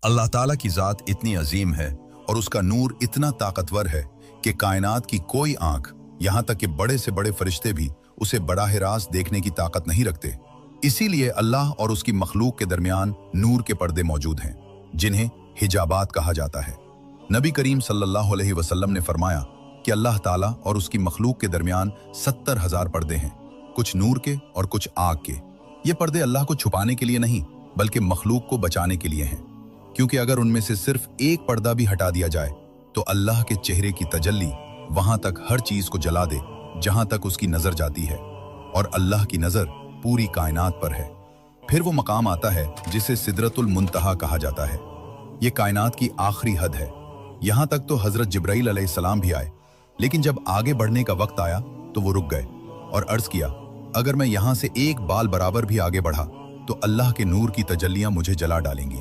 अल्लाह ताला की ज़ात इतनी अजीम है और उसका नूर इतना ताकतवर है कि कायनात की कोई आंख, यहाँ तक कि बड़े से बड़े फरिश्ते भी उसे बराह रास्त देखने की ताकत नहीं रखते। इसीलिए अल्लाह और उसकी मखलूक के दरमियान नूर के पर्दे मौजूद हैं, जिन्हें हिजाबात कहा जाता है। नबी करीम सल्लल्लाहु अलैहि वसल्लम ने फरमाया कि अल्लाह ताला और उसकी मखलूक के दरमियान 70,000 पर्दे हैं, कुछ नूर के और कुछ आग के। ये पर्दे अल्लाह को छुपाने के लिए नहीं, बल्कि मखलूक को बचाने के लिए हैं, क्योंकि अगर उनमें से सिर्फ एक पर्दा भी हटा दिया जाए तो अल्लाह के चेहरे की तजल्ली वहां तक हर चीज को जला दे जहां तक उसकी नजर जाती है, और अल्लाह की नजर पूरी कायनात पर है। फिर वो मकाम आता है जिसे सिदरतुल मुंतहा कहा जाता है। ये कायनात की आखिरी हद है। यहां तक तो हजरत जिब्राइल अलैहिस्सलाम भी आए, लेकिन जब आगे बढ़ने का वक्त आया तो वो रुक गए और अर्ज किया, अगर मैं यहां से एक बाल बराबर भी आगे बढ़ा तो अल्लाह के नूर की तजल्लियां मुझे जला डालेंगी।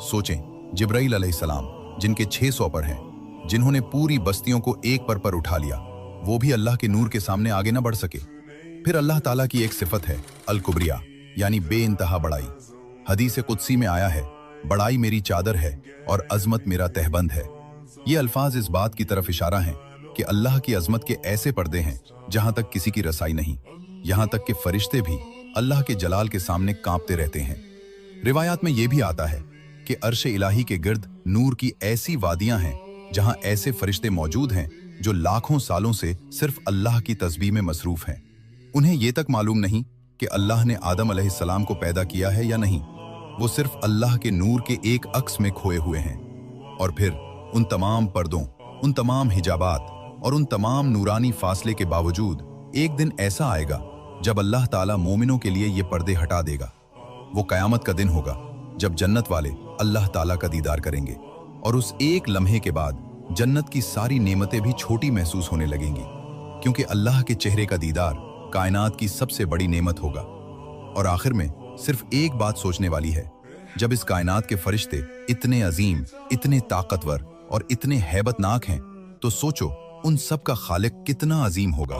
सोचें, जिब्राइल अलैहिस्सलाम जिनके 600 पर हैं, जिन्होंने पूरी बस्तियों को एक पर उठा लिया, वो भी अल्लाह के नूर के सामने आगे न बढ़ सके। फिर अल्लाह ताला की एक सिफत है अल कुबरिया, यानी बेइंतहा बड़ाई। हदीस कुदसी में आया है, बड़ाई मेरी चादर है और अजमत मेरा तहबंद है। ये अल्फाज इस बात की तरफ इशारा हैं कि अल्लाह की अजमत के ऐसे पर्दे हैं जहां तक किसी की रसाई नहीं, यहां तक कि फरिश्ते भी अल्लाह के जलाल के सामने कांपते रहते हैं। रिवायात में यह भी आता है कि अर्श इलाही के गिर्द नूर की ऐसी वादियां हैं जहां ऐसे फरिश्ते मौजूद हैं जो लाखों सालों से सिर्फ अल्लाह की तस्बीह में मसरूफ हैं। उन्हें यह तक मालूम नहीं कि अल्लाह ने आदम अलैहिस्सलाम को पैदा किया है या नहीं, वो सिर्फ अल्लाह के नूर के एक अक्स में खोए हुए हैं। और फिर उन तमाम पर्दों, उन तमाम हिजाबात और उन तमाम नूरानी फासले के बावजूद एक दिन ऐसा आएगा जब अल्लाह ताला मोमिनों के लिए ये पर्दे हटा देगा। वो कयामत का दिन होगा जब जन्नत वाले अल्लाह ताला का दीदार करेंगे, और उस एक लम्हे के बाद जन्नत की सारी नेमतें भी छोटी महसूस होने लगेंगी, क्योंकि अल्लाह के चेहरे का दीदार कायनात की सबसे बड़ी नेमत होगा। और आखिर में सिर्फ एक बात सोचने वाली है, जब इस कायनात के फरिश्ते इतने अजीम, इतने ताकतवर और इतने हैबतनाक हैं, तो सोचो उन सब का खालिक कितना अजीम होगा।